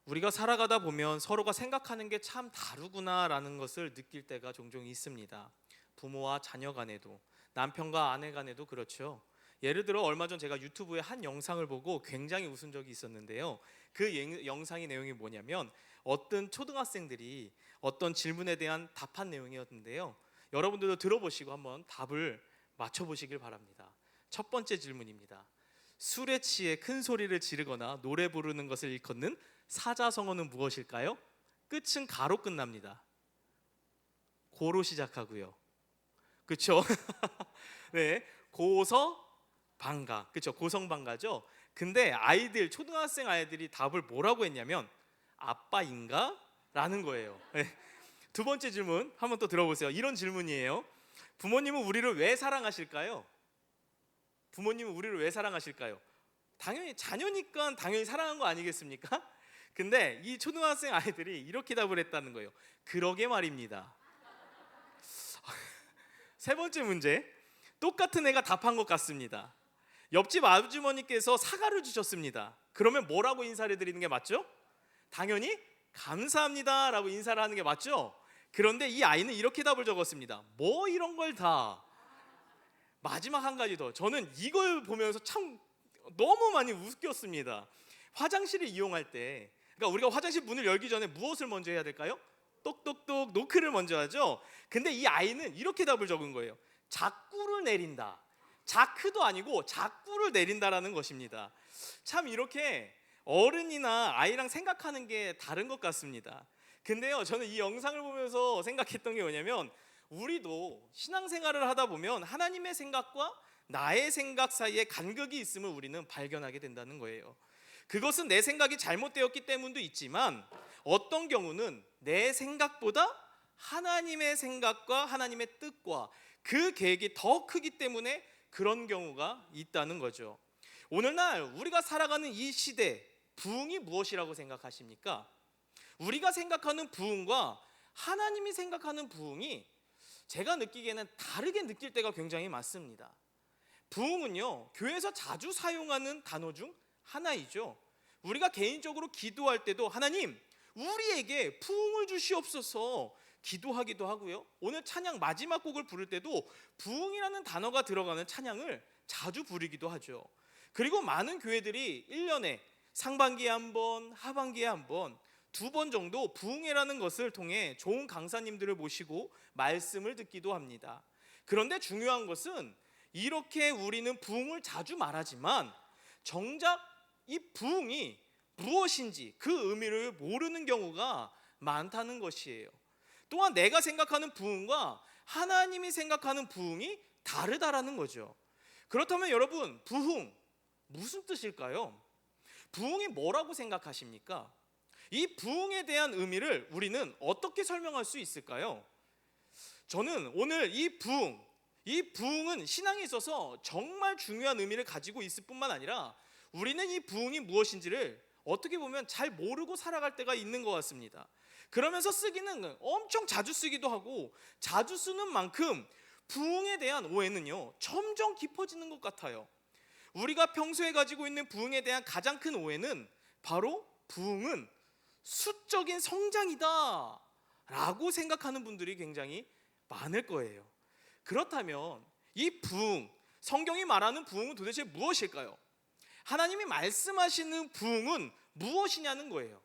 우리가 살아가다 보면 서로가 생각하는 게 참 다르구나라는 것을 느낄 때가 종종 있습니다. 부모와 자녀 간에도, 남편과 아내 간에도 그렇죠. 예를 들어 얼마 전 제가 유튜브에 한 영상을 보고 굉장히 웃은 적이 있었는데요. 그 영상의 내용이 뭐냐면 어떤 초등학생들이 어떤 질문에 대한 답한 내용이었는데요. 여러분들도 들어보시고 한번 답을 맞춰보시길 바랍니다. 첫 번째 질문입니다. 술에 취해 큰 소리를 지르거나 노래 부르는 것을 일컫는 사자성어는 무엇일까요? 끝은 가로 끝납니다. 고로 시작하고요. 그렇죠? 네, 고서 방가. 그렇죠? 고성방가죠. 근데 아이들, 초등학생 아이들이 답을 뭐라고 했냐면 아빠인가? 라는 거예요. 네. 두 번째 질문 한번 또 들어보세요. 이런 질문이에요. 부모님은 우리를 왜 사랑하실까요? 부모님은 우리를 왜 사랑하실까요? 당연히 자녀니까 당연히 사랑한 거 아니겠습니까? 근데 이 초등학생 아이들이 이렇게 답을 했다는 거예요. 그러게 말입니다. 세 번째 문제, 똑같은 애가 답한 것 같습니다. 옆집 아주머니께서 사과를 주셨습니다. 그러면 뭐라고 인사를 드리는 게 맞죠? 당연히 감사합니다 라고 인사를 하는 게 맞죠? 그런데 이 아이는 이렇게 답을 적었습니다. 뭐 이런 걸 다. 마지막 한 가지 더. 저는 이걸 보면서 참 너무 많이 웃겼습니다. 화장실을 이용할 때, 그러니까 우리가 화장실 문을 열기 전에 무엇을 먼저 해야 될까요? 똑똑똑 노크를 먼저 하죠. 근데 이 아이는 이렇게 답을 적은 거예요. 자꾸를 내린다. 자크도 아니고 자꾸를 내린다라는 것입니다. 참 이렇게 어른이나 아이랑 생각하는 게 다른 것 같습니다. 근데요, 저는 이 영상을 보면서 생각했던 게 뭐냐면 우리도 신앙생활을 하다 보면 하나님의 생각과 나의 생각 사이에 간극이 있음을 우리는 발견하게 된다는 거예요. 그것은 내 생각이 잘못되었기 때문도 있지만 어떤 경우는 내 생각보다 하나님의 생각과 하나님의 뜻과 그 계획이 더 크기 때문에 그런 경우가 있다는 거죠. 오늘날 우리가 살아가는 이 시대, 부흥이 무엇이라고 생각하십니까? 우리가 생각하는 부흥과 하나님이 생각하는 부흥이 제가 느끼기에는 다르게 느낄 때가 굉장히 많습니다. 부흥은요, 교회에서 자주 사용하는 단어 중 하나이죠. 우리가 개인적으로 기도할 때도 하나님, 우리에게 부흥을 주시옵소서 기도하기도 하고요. 오늘 찬양 마지막 곡을 부를 때도 부흥이라는 단어가 들어가는 찬양을 자주 부르기도 하죠. 그리고 많은 교회들이 1년에 상반기에 한 번, 하반기에 한 번, 2번 정도 부흥회라는 것을 통해 좋은 강사님들을 모시고 말씀을 듣기도 합니다. 그런데 중요한 것은 이렇게 우리는 부흥을 자주 말하지만 정작 이 부흥이 무엇인지 그 의미를 모르는 경우가 많다는 것이에요. 또한 내가 생각하는 부흥과 하나님이 생각하는 부흥이 다르다라는 거죠. 그렇다면 여러분, 부흥 무슨 뜻일까요? 부흥이 뭐라고 생각하십니까? 이 부흥에 대한 의미를 우리는 어떻게 설명할 수 있을까요? 저는 오늘 이 부흥은 신앙에 있어서 정말 중요한 의미를 가지고 있을 뿐만 아니라 우리는 이 부흥이 무엇인지를 어떻게 보면 잘 모르고 살아갈 때가 있는 것 같습니다. 그러면서 쓰기는 엄청 자주 쓰기도 하고 자주 쓰는 만큼 부흥에 대한 오해는요 점점 깊어지는 것 같아요. 우리가 평소에 가지고 있는 부흥에 대한 가장 큰 오해는 바로 부흥은 수적인 성장이다 라고 생각하는 분들이 굉장히 많을 거예요. 그렇다면 이 부흥, 성경이 말하는 부흥은 도대체 무엇일까요? 하나님이 말씀하시는 부흥은 무엇이냐는 거예요.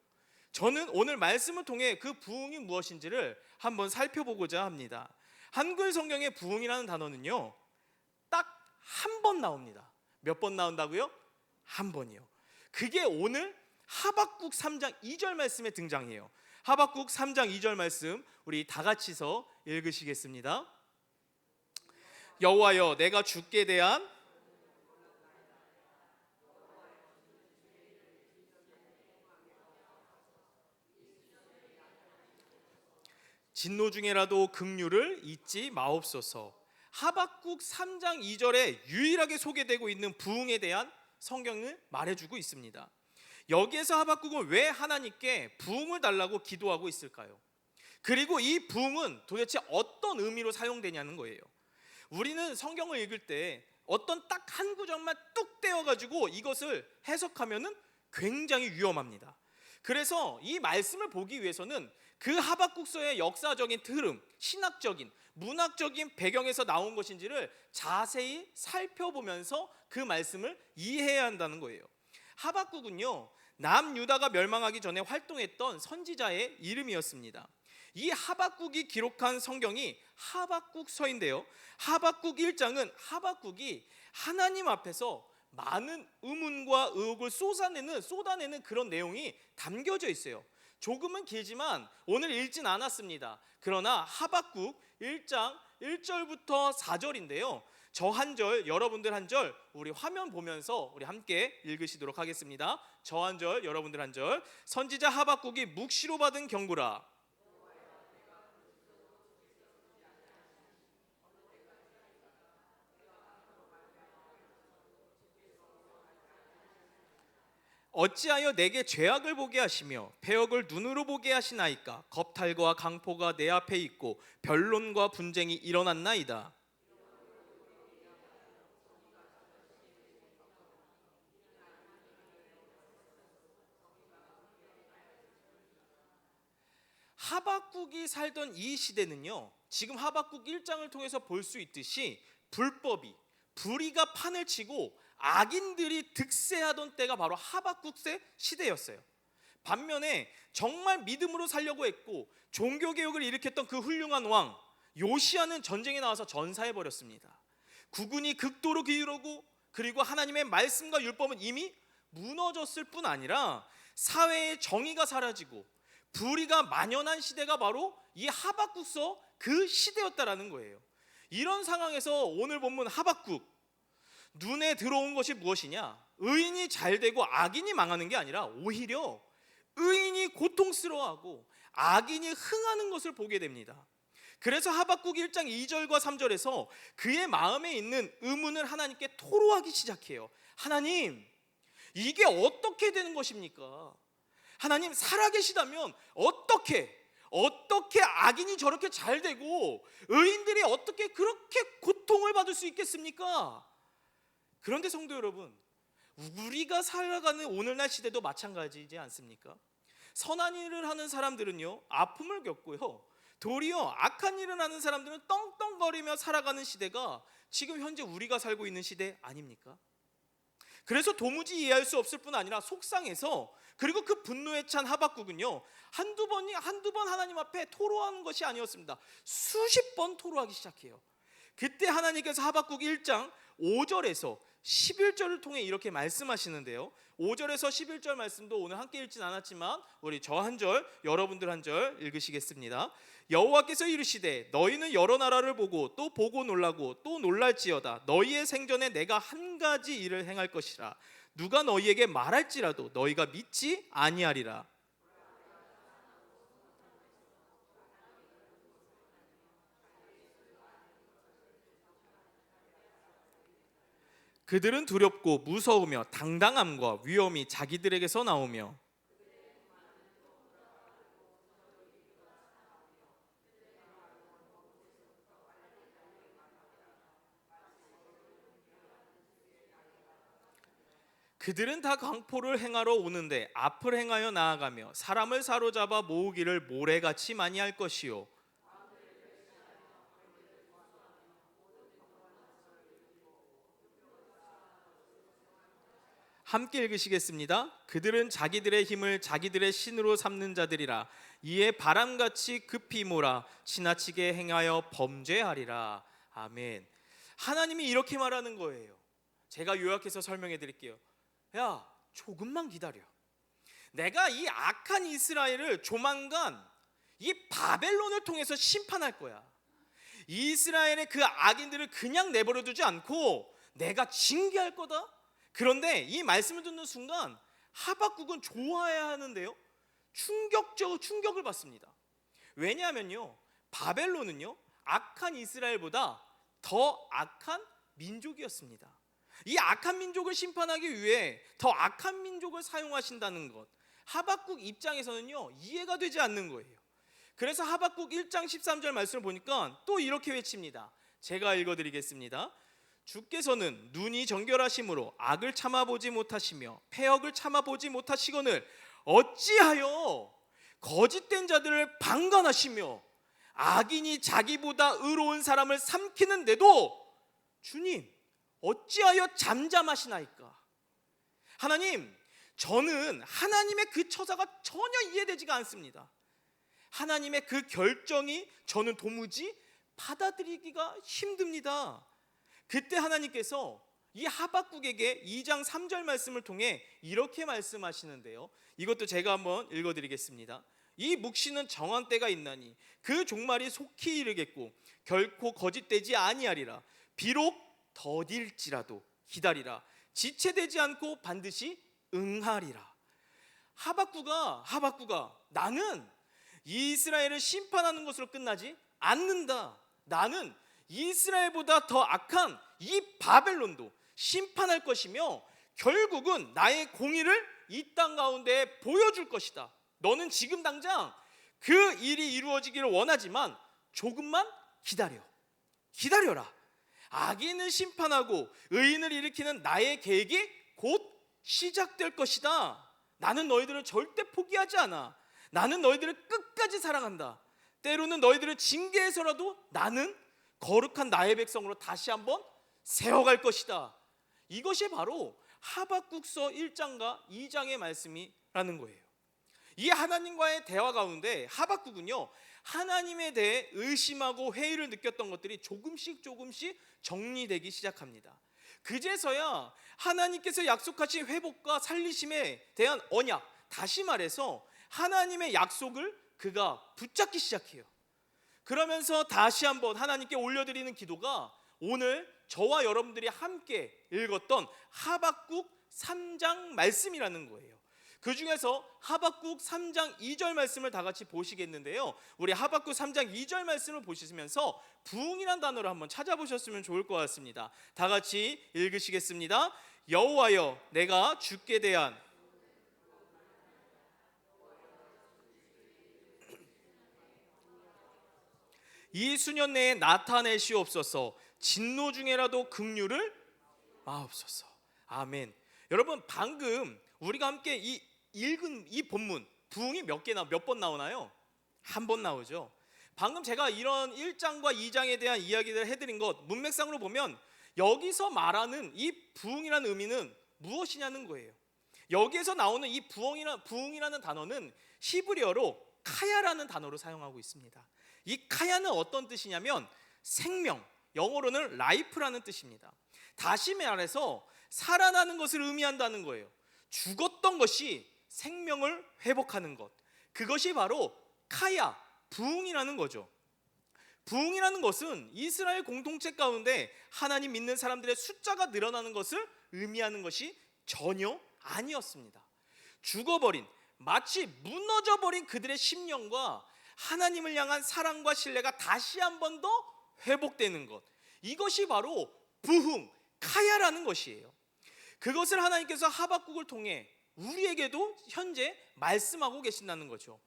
저는 오늘 말씀을 통해 그 부흥이 무엇인지를 한번 살펴보고자 합니다. 한글 성경의 부흥이라는 단어는요 딱 한 번 나옵니다. 몇 번 나온다고요? 한 번이요. 그게 오늘 하박국 3장 2절 말씀에 등장해요. 하박국 3장 2절 말씀 우리 다 같이서 읽으시겠습니다. 여호와여, 내가 주께 대한 진노 중에라도 긍휼을 잊지 마옵소서. 하박국 3장 2절에 유일하게 소개되고 있는 부흥에 대한 성경을 말해주고 있습니다. 여기에서 하박국은 왜 하나님께 부흥을 달라고 기도하고 있을까요? 그리고 이 부흥은 도대체 어떤 의미로 사용되냐는 거예요. 우리는 성경을 읽을 때 어떤 딱 한 구절만 뚝 떼어가지고 이것을 해석하면은 굉장히 위험합니다. 그래서 이 말씀을 보기 위해서는 그 하박국서의 역사적인 흐름, 신학적인, 문학적인 배경에서 나온 것인지를 자세히 살펴보면서 그 말씀을 이해해야 한다는 거예요. 하박국은요, 남유다가 멸망하기 전에 활동했던 선지자의 이름이었습니다. 이 하박국이 기록한 성경이 하박국서인데요, 하박국 1장은 하박국이 하나님 앞에서 많은 의문과 의혹을 쏟아내는 그런 내용이 담겨져 있어요. 조금은 길지만 오늘 읽진 않았습니다. 그러나 하박국 1장 1절부터 4절인데요, 저 한 절, 여러분들 한 절, 우리 화면 보면서 우리 함께 읽으시도록 하겠습니다. 저 한 절, 여러분들 한 절. 선지자 하박국이 묵시로 받은 경고라. 어찌하여 내게 죄악을 보게 하시며 패역을 눈으로 보게 하시나이까? 겁탈과 강포가 내 앞에 있고 변론과 분쟁이 일어났나이다. 하박국이 살던 이 시대는요, 지금 하박국 1장을 통해서 볼 수 있듯이 불의가 판을 치고 악인들이 득세하던 때가 바로 하박국의 시대였어요. 반면에 정말 믿음으로 살려고 했고 종교개혁을 일으켰던 그 훌륭한 왕 요시야는 전쟁에 나와서 전사해버렸습니다. 국군이 극도로 기울고, 그리고 하나님의 말씀과 율법은 이미 무너졌을 뿐 아니라 사회의 정의가 사라지고 불의가 만연한 시대가 바로 이 하박국서 그 시대였다라는 거예요. 이런 상황에서 오늘 본문 하박국, 눈에 들어온 것이 무엇이냐? 의인이 잘되고 악인이 망하는 게 아니라 오히려 의인이 고통스러워하고 악인이 흥하는 것을 보게 됩니다. 그래서 하박국 1장 2절과 3절에서 그의 마음에 있는 의문을 하나님께 토로하기 시작해요. 하나님, 이게 어떻게 되는 것입니까? 하나님, 살아계시다면 어떻게 악인이 저렇게 잘되고 의인들이 어떻게 그렇게 고통을 받을 수 있겠습니까? 그런데 성도 여러분, 우리가 살아가는 오늘날 시대도 마찬가지지 않습니까? 선한 일을 하는 사람들은요, 아픔을 겪고요, 도리어 악한 일을 하는 사람들은 떵떵거리며 살아가는 시대가 지금 현재 우리가 살고 있는 시대 아닙니까? 그래서 도무지 이해할 수 없을 뿐 아니라 속상해서, 그리고 그 분노에 찬 하박국은요, 한두 번 하나님 앞에 토로하는 것이 아니었습니다. 수십 번 토로하기 시작해요. 그때 하나님께서 하박국 1장 5절에서 11절을 통해 이렇게 말씀하시는데요, 5절에서 11절 말씀도 오늘 함께 읽진 않았지만 우리 저 한 절, 여러분들 한 절 읽으시겠습니다. 여호와께서 이르시되 너희는 여러 나라를 보고 또 보고 놀라고 또 놀랄지어다. 너희의 생전에 내가 한 가지 일을 행할 것이라. 누가 너희에게 말할지라도 너희가 믿지 아니하리라. 그들은 두렵고 무서우며 당당함과 위엄이 자기들에게서 나오며 그들은 다 강포를 행하러 오는데 앞을 행하여 나아가며 사람을 사로잡아 모으기를 모래같이 많이 할 것이요. 함께 읽으시겠습니다. 그들은 자기들의 힘을 자기들의 신으로 삼는 자들이라. 이에 바람같이 급히 몰아 지나치게 행하여 범죄하리라. 아멘. 하나님이 이렇게 말하는 거예요. 제가 요약해서 설명해 드릴게요. 야, 조금만 기다려. 내가 이 악한 이스라엘을 조만간 이 바벨론을 통해서 심판할 거야. 이스라엘의 그 악인들을 그냥 내버려 두지 않고 내가 징계할 거다. 그런데 이 말씀을 듣는 순간 하박국은 좋아해야 하는데요, 충격을 받습니다. 왜냐하면요, 바벨론은요, 악한 이스라엘보다 더 악한 민족이었습니다. 이 악한 민족을 심판하기 위해 더 악한 민족을 사용하신다는 것, 하박국 입장에서는요, 이해가 되지 않는 거예요. 그래서 하박국 1장 13절 말씀을 보니까 또 이렇게 외칩니다. 제가 읽어드리겠습니다. 주께서는 눈이 정결하심으로 악을 참아보지 못하시며 패역을 참아보지 못하시거늘 어찌하여 거짓된 자들을 방관하시며 악인이 자기보다 의로운 사람을 삼키는데도 주님 어찌하여 잠잠하시나이까? 하나님, 저는 하나님의 그 처사가 전혀 이해되지가 않습니다. 하나님의 그 결정이 저는 도무지 받아들이기가 힘듭니다. 그때 하나님께서 이 하박국에게 2장 3절 말씀을 통해 이렇게 말씀하시는데요, 이것도 제가 한번 읽어드리겠습니다. 이 묵시는 정한 때가 있나니 그 종말이 속히 이르겠고 결코 거짓되지 아니하리라. 비록 더딜지라도 기다리라. 지체되지 않고 반드시 응하리라. 하박국아, 나는 이스라엘을 심판하는 것으로 끝나지 않는다. 나는 이스라엘보다 더 악한 이 바벨론도 심판할 것이며 결국은 나의 공의를 이 땅 가운데 보여줄 것이다. 너는 지금 당장 그 일이 이루어지기를 원하지만 조금만 기다려라. 악인을 심판하고 의인을 일으키는 나의 계획이 곧 시작될 것이다. 나는 너희들을 절대 포기하지 않아. 나는 너희들을 끝까지 사랑한다. 때로는 너희들을 징계해서라도 나는 거룩한 나의 백성으로 다시 한번 세워갈 것이다. 이것이 바로 하박국서 1장과 2장의 말씀이라는 거예요. 이 하나님과의 대화 가운데 하박국은요, 하나님에 대해 의심하고 회의를 느꼈던 것들이 조금씩 정리되기 시작합니다. 그제서야 하나님께서 약속하신 회복과 살리심에 대한 언약, 다시 말해서 하나님의 약속을 그가 붙잡기 시작해요. 그러면서 다시 한번 하나님께 올려드리는 기도가 오늘 저와 여러분들이 함께 읽었던 하박국 3장 말씀이라는 거예요. 그 중에서 하박국 3장 2절 말씀을 다 같이 보시겠는데요, 우리 하박국 3장 2절 말씀을 보시면서 부흥이란 단어를 한번 찾아보셨으면 좋을 것 같습니다. 다 같이 읽으시겠습니다. 여호와여, 내가 주께 대한 이 수년 내에 나타내시옵소서. 진노 중에라도 긍휼을 마옵소서. 아멘. 여러분, 방금 우리가 함께 읽은 이 본문 부흥이 몇 번 나오나요? 한 번 나오죠. 방금 제가 이런 1장과 2장에 대한 이야기를 해드린 것, 문맥상으로 보면 여기서 말하는 이 부흥이라는 의미는 무엇이냐는 거예요. 여기에서 나오는 이 부흥이라는 단어는 히브리어로 카야라는 단어로 사용하고 있습니다. 이 카야는 어떤 뜻이냐면 생명, 영어로는 라이프라는 뜻입니다. 다시 말해서 살아나는 것을 의미한다는 거예요. 죽었던 것이 생명을 회복하는 것, 그것이 바로 카야, 부흥이라는 거죠. 부흥이라는 것은 이스라엘 공동체 가운데 하나님 믿는 사람들의 숫자가 늘어나는 것을 의미하는 것이 전혀 아니었습니다. 죽어버린, 마치 무너져버린 그들의 심령과 하나님을 향한 사랑과 신뢰가 다시 한 번 더 회복되는 것, 이것이 바로 부흥, 카야라는 것이에요. 그것을 하나님께서 하박국을 통해 우리에게도 현재 말씀하고 계신다는 거죠.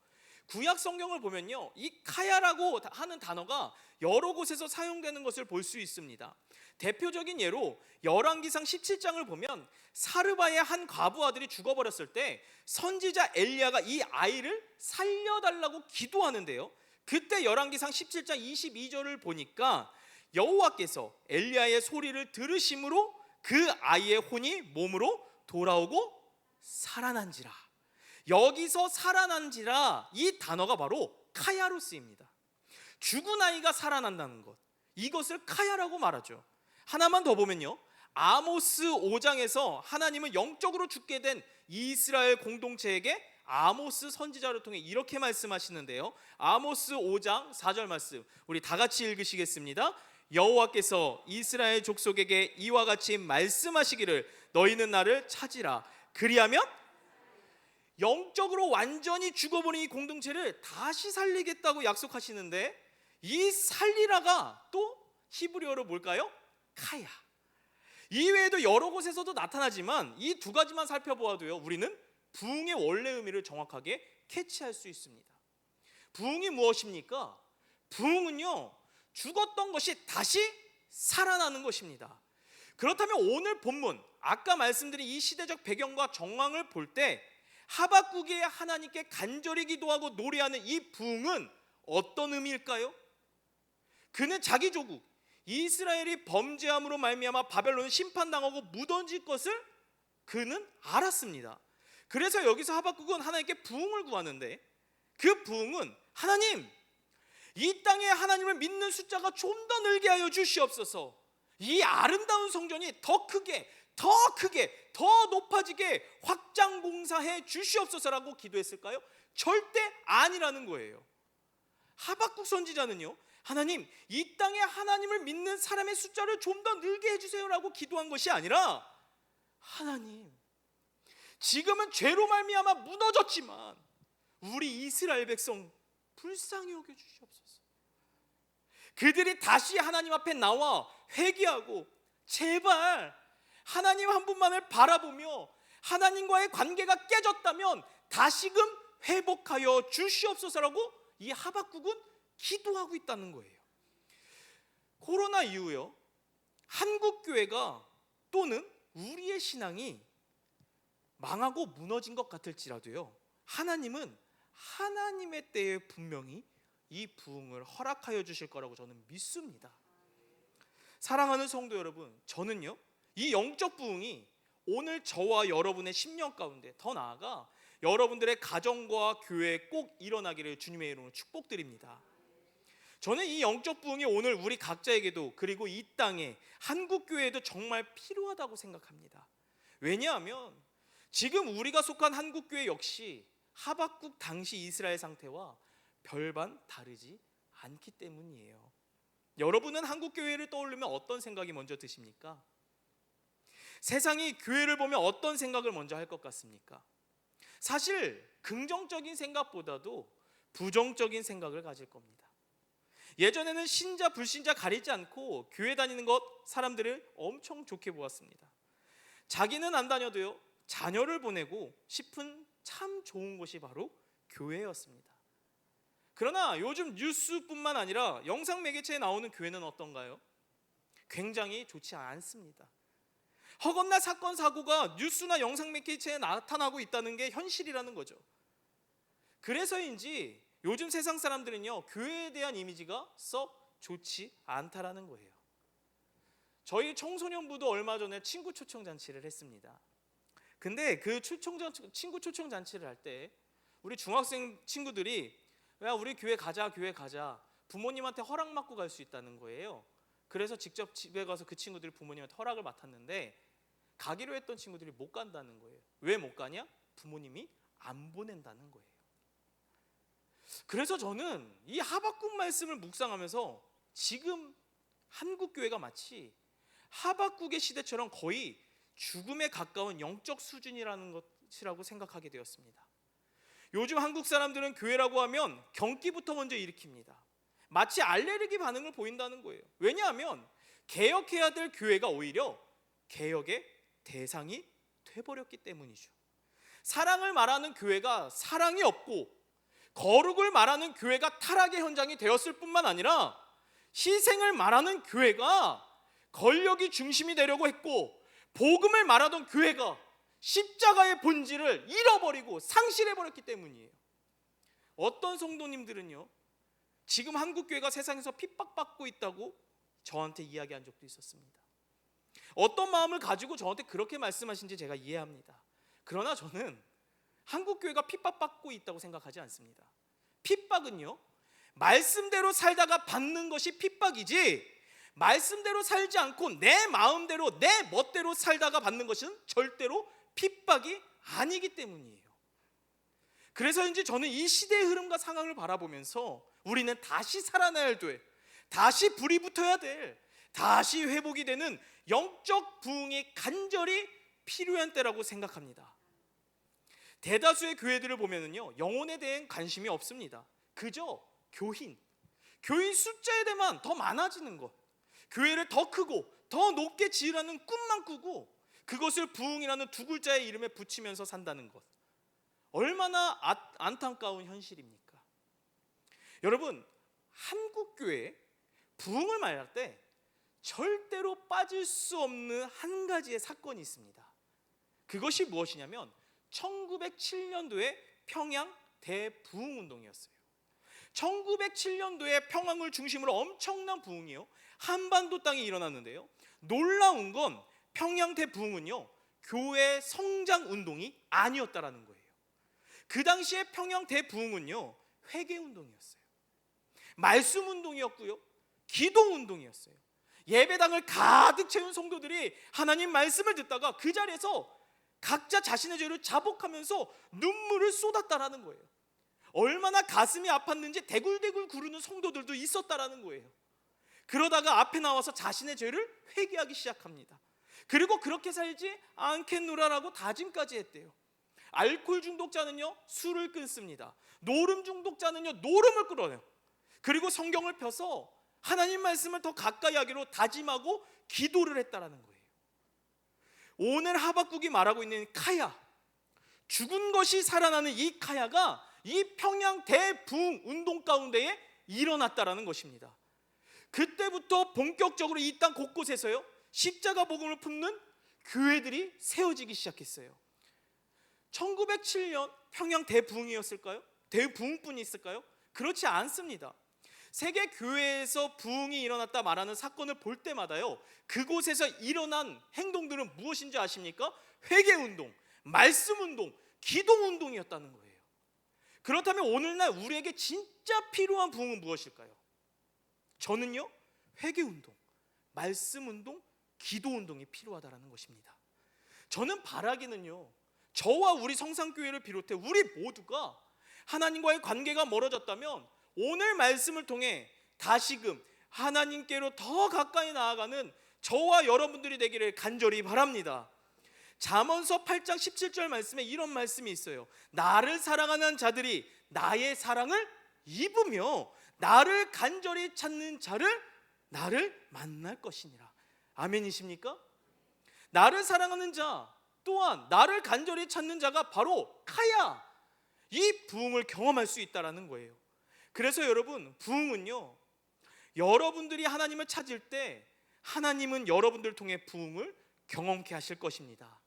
구약 성경을 보면요, 이 카야라고 하는 단어가 여러 곳에서 사용되는 것을 볼 수 있습니다. 대표적인 예로 열왕기상 17장을 보면 사르바의 한 과부 아들이 죽어버렸을 때 선지자 엘리야가 이 아이를 살려달라고 기도하는데요, 그때 열왕기상 17장 22절을 보니까 여호와께서 엘리야의 소리를 들으심으로 그 아이의 혼이 몸으로 돌아오고 살아난지라. 여기서 살아난지라, 이 단어가 바로 카야로 쓰입니다. 죽은 아이가 살아난다는 것, 이것을 카야라고 말하죠. 하나만 더 보면요, 아모스 5장에서 하나님은 영적으로 죽게 된 이스라엘 공동체에게 아모스 선지자를 통해 이렇게 말씀하시는데요, 아모스 5장 4절 말씀 우리 다 같이 읽으시겠습니다. 여호와께서 이스라엘 족속에게 이와 같이 말씀하시기를 너희는 나를 찾으라. 그리하면 영적으로 완전히 죽어버린 이 공동체를 다시 살리겠다고 약속하시는데, 이 살리라가 또 히브리어로 뭘까요? 카야. 이외에도 여러 곳에서도 나타나지만 이 두 가지만 살펴보아도요, 우리는 부흥의 원래 의미를 정확하게 캐치할 수 있습니다. 부흥이 무엇입니까? 부흥은요, 죽었던 것이 다시 살아나는 것입니다. 그렇다면 오늘 본문, 아까 말씀드린 이 시대적 배경과 정황을 볼 때 하박국이 하나님께 간절히 기도하고 노래하는 이 부흥은 어떤 의미일까요? 그는 자기 조국 이스라엘이 범죄함으로 말미암아 바벨론은 심판당하고 무너질 것을 그는 알았습니다. 그래서 여기서 하박국은 하나님께 부흥을 구하는데, 그 부흥은 하나님, 이 땅에 하나님을 믿는 숫자가 좀 더 늘게 하여 주시옵소서. 이 아름다운 성전이 더 크게 더 높아지게 확장 공사해 주시옵소서라고 기도했을까요? 절대 아니라는 거예요. 하박국 선지자는요, 하나님, 이 땅에 하나님을 믿는 사람의 숫자를 좀 더 늘게 해주세요라고 기도한 것이 아니라, 하나님, 지금은 죄로 말미암아 무너졌지만 우리 이스라엘 백성 불쌍히 여겨 주시옵소서. 그들이 다시 하나님 앞에 나와 회개하고 제발 하나님 한 분만을 바라보며 하나님과의 관계가 깨졌다면 다시금 회복하여 주시옵소서라고 이 하박국은 기도하고 있다는 거예요. 코로나 이후요, 한국 교회가 또는 우리의 신앙이 망하고 무너진 것 같을지라도요, 하나님은 하나님의 때에 분명히 이 부흥을 허락하여 주실 거라고 저는 믿습니다. 사랑하는 성도 여러분, 저는요, 이 영적 부흥이 오늘 저와 여러분의 10년 가운데, 더 나아가 여러분들의 가정과 교회에 꼭 일어나기를 주님의 이름으로 축복드립니다. 저는 이 영적 부흥이 오늘 우리 각자에게도, 그리고 이 땅에 한국 교회에도 정말 필요하다고 생각합니다. 왜냐하면 지금 우리가 속한 한국 교회 역시 하박국 당시 이스라엘 상태와 별반 다르지 않기 때문이에요. 여러분은 한국 교회를 떠올리면 어떤 생각이 먼저 드십니까? 세상이 교회를 보면 어떤 생각을 먼저 할 것 같습니까? 사실 긍정적인 생각보다도 부정적인 생각을 가질 겁니다. 예전에는 신자 불신자 가리지 않고 교회 다니는 것 사람들을 엄청 좋게 보았습니다. 자기는 안 다녀도요, 자녀를 보내고 싶은 참 좋은 곳이 바로 교회였습니다. 그러나 요즘 뉴스뿐만 아니라 영상 매개체에 나오는 교회는 어떤가요? 굉장히 좋지 않습니다. 허겁나 사건 사고가 뉴스나 영상 매개체에 나타나고 있다는 게 현실이라는 거죠. 그래서인지 요즘 세상 사람들은요, 교회에 대한 이미지가 썩 좋지 않다라는 거예요. 저희 청소년부도 얼마 전에 친구 초청 잔치를 했습니다. 근데 그 친구 초청 잔치를 할 때 우리 중학생 친구들이, 야, 우리 교회 가자 부모님한테 허락 받고 갈 수 있다는 거예요. 그래서 직접 집에 가서 그 친구들이 부모님한테 허락을 맡았는데, 가기로 했던 친구들이 못 간다는 거예요. 왜 못 가냐? 부모님이 안 보낸다는 거예요. 그래서 저는 이 하박국 말씀을 묵상하면서 지금 한국 교회가 마치 하박국의 시대처럼 거의 죽음에 가까운 영적 수준이라는 것이라고 생각하게 되었습니다. 요즘 한국 사람들은 교회라고 하면 경기부터 먼저 일으킵니다. 마치 알레르기 반응을 보인다는 거예요. 왜냐하면 개혁해야 될 교회가 오히려 개혁의 대상이 돼버렸기 때문이죠. 사랑을 말하는 교회가 사랑이 없고, 거룩을 말하는 교회가 타락의 현장이 되었을 뿐만 아니라, 희생을 말하는 교회가 권력이 중심이 되려고 했고, 복음을 말하던 교회가 십자가의 본질을 잃어버리고 상실해버렸기 때문이에요. 어떤 성도님들은요, 지금 한국 교회가 세상에서 핍박받고 있다고 저한테 이야기한 적도 있었습니다. 어떤 마음을 가지고 저한테 그렇게 말씀하신지 제가 이해합니다. 그러나 저는 한국 교회가 핍박받고 있다고 생각하지 않습니다. 핍박은요, 말씀대로 살다가 받는 것이 핍박이지, 말씀대로 살지 않고 내 마음대로 내 멋대로 살다가 받는 것은 절대로 핍박이 아니기 때문이에요. 그래서인지 저는 이 시대의 흐름과 상황을 바라보면서 우리는 다시 살아나야 돼, 다시 불이 붙어야 돼, 다시 회복이 되는 영적 부흥이 간절히 필요한 때라고 생각합니다. 대다수의 교회들을 보면은요, 영혼에 대한 관심이 없습니다. 그저 교인 숫자에 대해만 더 많아지는 것, 교회를 더 크고 더 높게 지으라는 꿈만 꾸고 그것을 부흥이라는 두 글자의 이름에 붙이면서 산다는 것, 얼마나 안타까운 현실입니까? 여러분, 한국 교회 부흥을 말할 때 절대로 빠질 수 없는 한 가지의 사건이 있습니다. 그것이 무엇이냐면 1907년도에 평양 대부흥운동이었어요. 1907년도에 평양을 중심으로 엄청난 부흥이요, 한반도 땅에 일어났는데요, 놀라운 건 평양 대부흥은요, 교회 성장 운동이 아니었다라는 거예요. 그 당시에 평양 대부흥은요, 회개 운동이었어요. 말씀 운동이었고요, 기도 운동이었어요. 예배당을 가득 채운 성도들이 하나님 말씀을 듣다가 그 자리에서 각자 자신의 죄를 자복하면서 눈물을 쏟았다라는 거예요. 얼마나 가슴이 아팠는지 대굴대굴 구르는 성도들도 있었다라는 거예요. 그러다가 앞에 나와서 자신의 죄를 회개하기 시작합니다. 그리고 그렇게 살지 않겠노라라고 다짐까지 했대요. 알코올 중독자는요, 술을 끊습니다. 노름 중독자는요, 노름을 끊어요. 그리고 성경을 펴서 하나님 말씀을 더 가까이 하기로 다짐하고 기도를 했다라는 거예요. 오늘 하박국이 말하고 있는 카야, 죽은 것이 살아나는 이 카야가 이 평양 대부흥 운동 가운데에 일어났다라는 것입니다. 그때부터 본격적으로 이 땅 곳곳에서요, 십자가 복음을 품는 교회들이 세워지기 시작했어요. 1907년 평양 대부흥이었을까요? 대부흥뿐이 있을까요? 그렇지 않습니다. 세계 교회에서 부흥이 일어났다 말하는 사건을 볼 때마다요, 그곳에서 일어난 행동들은 무엇인지 아십니까? 회개 운동, 말씀 운동, 기도 운동이었다는 거예요. 그렇다면 오늘날 우리에게 진짜 필요한 부흥은 무엇일까요? 저는요, 회개 운동, 말씀 운동, 기도 운동이 필요하다라는 것입니다. 저는 바라기는요, 저와 우리 성산교회를 비롯해 우리 모두가 하나님과의 관계가 멀어졌다면 오늘 말씀을 통해 다시금 하나님께로 더 가까이 나아가는 저와 여러분들이 되기를 간절히 바랍니다. 잠언서 8장 17절 말씀에 이런 말씀이 있어요. 나를 사랑하는 자들이 나의 사랑을 입으며 나를 간절히 찾는 자를 나를 만날 것이니라. 아멘이십니까? 나를 사랑하는 자, 또한 나를 간절히 찾는 자가 바로 카야, 이 부흥을 경험할 수 있다는 거예요. 그래서 여러분, 부흥은요, 여러분들이 하나님을 찾을 때 하나님은 여러분들을 통해 부흥을 경험케 하실 것입니다.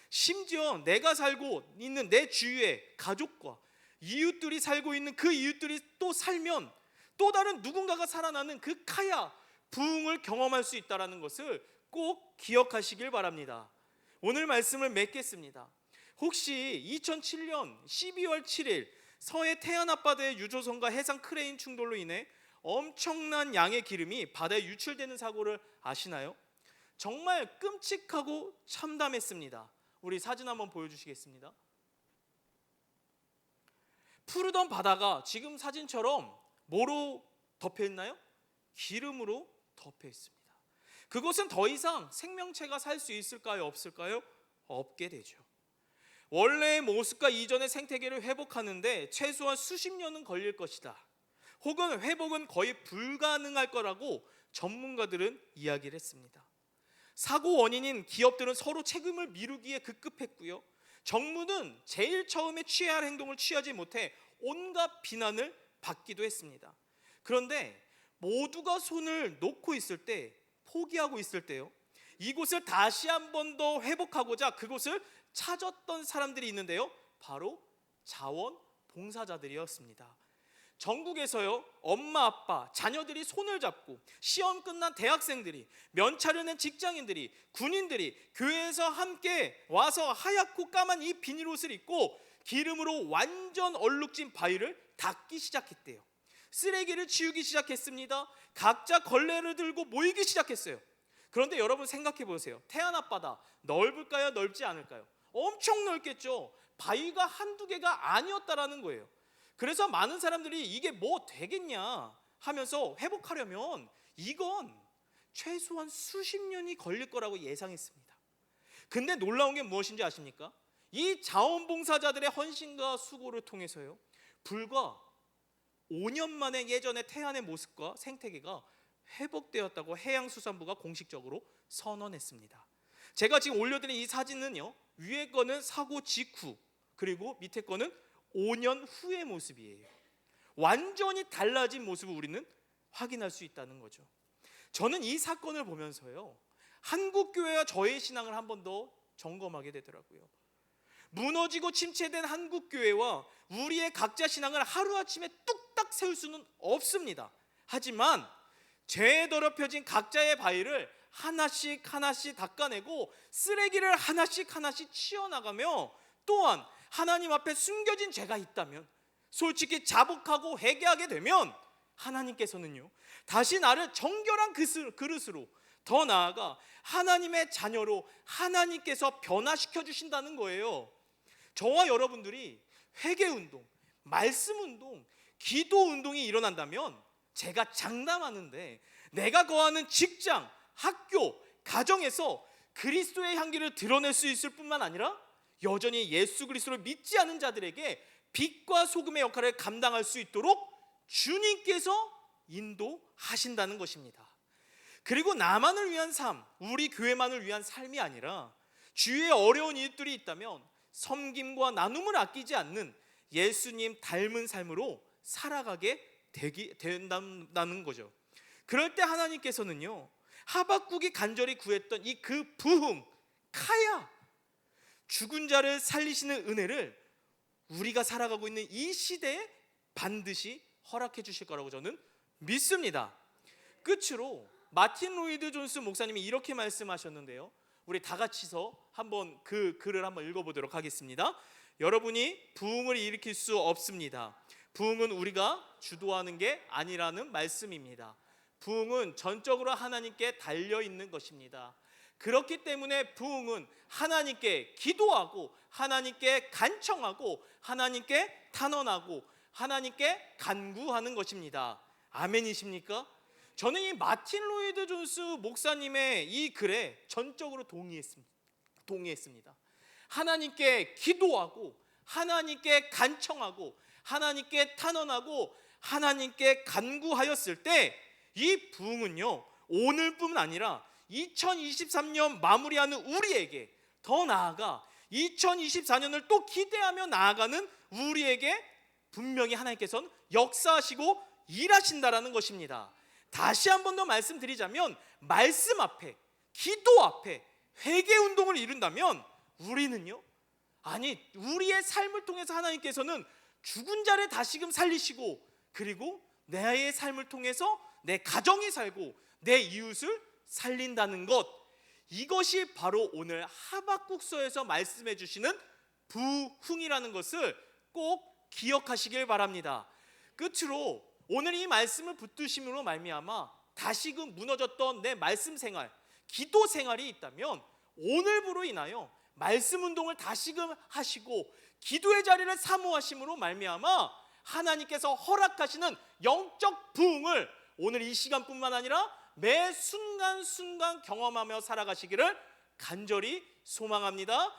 심지어 내가 살고 있는 내 주위의 가족과 이웃들이 살고 있는 그 이웃들이 또 살면 또 다른 누군가가 살아나는 그 카야 부흥을 경험할 수 있다는 것을 꼭 기억하시길 바랍니다. 오늘 말씀을 맺겠습니다. 혹시 2007년 12월 7일 서해 태안 앞바다의 유조선과 해상 크레인 충돌로 인해 엄청난 양의 기름이 바다에 유출되는 사고를 아시나요? 정말 끔찍하고 참담했습니다. 우리 사진 한번 보여주시겠습니다. 푸르던 바다가 지금 사진처럼 뭐로 덮여 있나요? 기름으로 덮여 있습니다. 그곳은 더 이상 생명체가 살 수 있을까요? 없을까요? 없게 되죠. 원래의 모습과 이전의 생태계를 회복하는데 최소한 수십 년은 걸릴 것이다. 혹은 회복은 거의 불가능할 거라고 전문가들은 이야기를 했습니다. 사고 원인인 기업들은 서로 책임을 미루기에 급급했고요. 정부는 제일 처음에 취해야 할 행동을 취하지 못해 온갖 비난을 받기도 했습니다. 그런데 모두가 손을 놓고 있을 때, 포기하고 있을 때요, 이곳을 다시 한 번 더 회복하고자 그곳을 찾았던 사람들이 있는데요, 바로 자원봉사자들이었습니다. 전국에서요, 엄마 아빠 자녀들이 손을 잡고 시험 끝난 대학생들이, 면차를 낸 직장인들이, 군인들이 교회에서 함께 와서 하얗고 까만 이 비닐옷을 입고 기름으로 완전 얼룩진 바위를 닦기 시작했대요. 쓰레기를 치우기 시작했습니다. 각자 걸레를 들고 모이기 시작했어요. 그런데 여러분 생각해 보세요. 태안 앞바다 넓을까요? 넓지 않을까요? 엄청 넓겠죠. 바위가 한두 개가 아니었다라는 거예요. 그래서 많은 사람들이 이게 뭐 되겠냐 하면서 회복하려면 이건 최소한 수십 년이 걸릴 거라고 예상했습니다. 근데 놀라운 게 무엇인지 아십니까? 이 자원봉사자들의 헌신과 수고를 통해서요, 불과 5년 만에 예전의 태안의 모습과 생태계가 회복되었다고 해양수산부가 공식적으로 선언했습니다. 제가 지금 올려드린 이 사진은요, 위에 거는 사고 직후, 그리고 밑에 거는 5년 후의 모습이에요. 완전히 달라진 모습을 우리는 확인할 수 있다는 거죠. 저는 이 사건을 보면서요, 한국 교회와 저의 신앙을 한 번 더 점검하게 되더라고요. 무너지고 침체된 한국 교회와 우리의 각자 신앙을 하루아침에 뚝딱 세울 수는 없습니다. 하지만 죄에 더럽혀진 각자의 바위를 하나씩 하나씩 닦아내고 쓰레기를 하나씩 하나씩 치워나가며, 또한 하나님 앞에 숨겨진 죄가 있다면 솔직히 자복하고 회개하게 되면 하나님께서는요, 다시 나를 정결한 그릇으로, 더 나아가 하나님의 자녀로 하나님께서 변화시켜 주신다는 거예요. 저와 여러분들이 회개운동, 말씀운동, 기도운동이 일어난다면 제가 장담하는데 내가 거하는 직장, 학교, 가정에서 그리스도의 향기를 드러낼 수 있을 뿐만 아니라 여전히 예수 그리스도를 믿지 않은 자들에게 빛과 소금의 역할을 감당할 수 있도록 주님께서 인도하신다는 것입니다. 그리고 나만을 위한 삶, 우리 교회만을 위한 삶이 아니라 주위에 어려운 이웃들이 있다면 섬김과 나눔을 아끼지 않는 예수님 닮은 삶으로 살아가게 된다는 거죠. 그럴 때 하나님께서는요, 하박국이 간절히 구했던 이 그 부흥, 카야, 죽은 자를 살리시는 은혜를 우리가 살아가고 있는 이 시대에 반드시 허락해 주실 거라고 저는 믿습니다. 끝으로 마틴 로이드 존스 목사님이 이렇게 말씀하셨는데요, 우리 다 같이서 한번 그 글을 한번 읽어보도록 하겠습니다. 여러분이 부흥을 일으킬 수 없습니다. 부흥은 우리가 주도하는 게 아니라는 말씀입니다. 부흥은 전적으로 하나님께 달려있는 것입니다. 그렇기 때문에 부흥은 하나님께 기도하고, 하나님께 간청하고, 하나님께 탄원하고, 하나님께 간구하는 것입니다. 아멘이십니까? 저는 이 마틴 로이드 존스 목사님의 이 글에 전적으로 동의했습니다. 하나님께 기도하고, 하나님께 간청하고, 하나님께 탄원하고, 하나님께 간구하였을 때 이 부흥은요, 오늘뿐만 아니라 2023년 마무리하는 우리에게, 더 나아가 2024년을 또 기대하며 나아가는 우리에게 분명히 하나님께서는 역사하시고 일하신다라는 것입니다. 다시 한 번 더 말씀드리자면, 말씀 앞에, 기도 앞에 회개 운동을 이룬다면 우리는요, 아니 우리의 삶을 통해서 하나님께서는 죽은 자를 다시금 살리시고, 그리고 내 삶을 통해서 내 가정이 살고 내 이웃을 살린다는 것, 이것이 바로 오늘 하박국서에서 말씀해 주시는 부흥이라는 것을 꼭 기억하시길 바랍니다. 끝으로 오늘 이 말씀을 붙드심으로 말미암아 다시금 무너졌던 내 말씀 생활, 기도 생활이 있다면 오늘부로 인하여 말씀 운동을 다시금 하시고 기도의 자리를 사모하심으로 말미암아 하나님께서 허락하시는 영적 부흥을 오늘 이 시간뿐만 아니라 매 순간순간 경험하며 살아가시기를 간절히 소망합니다.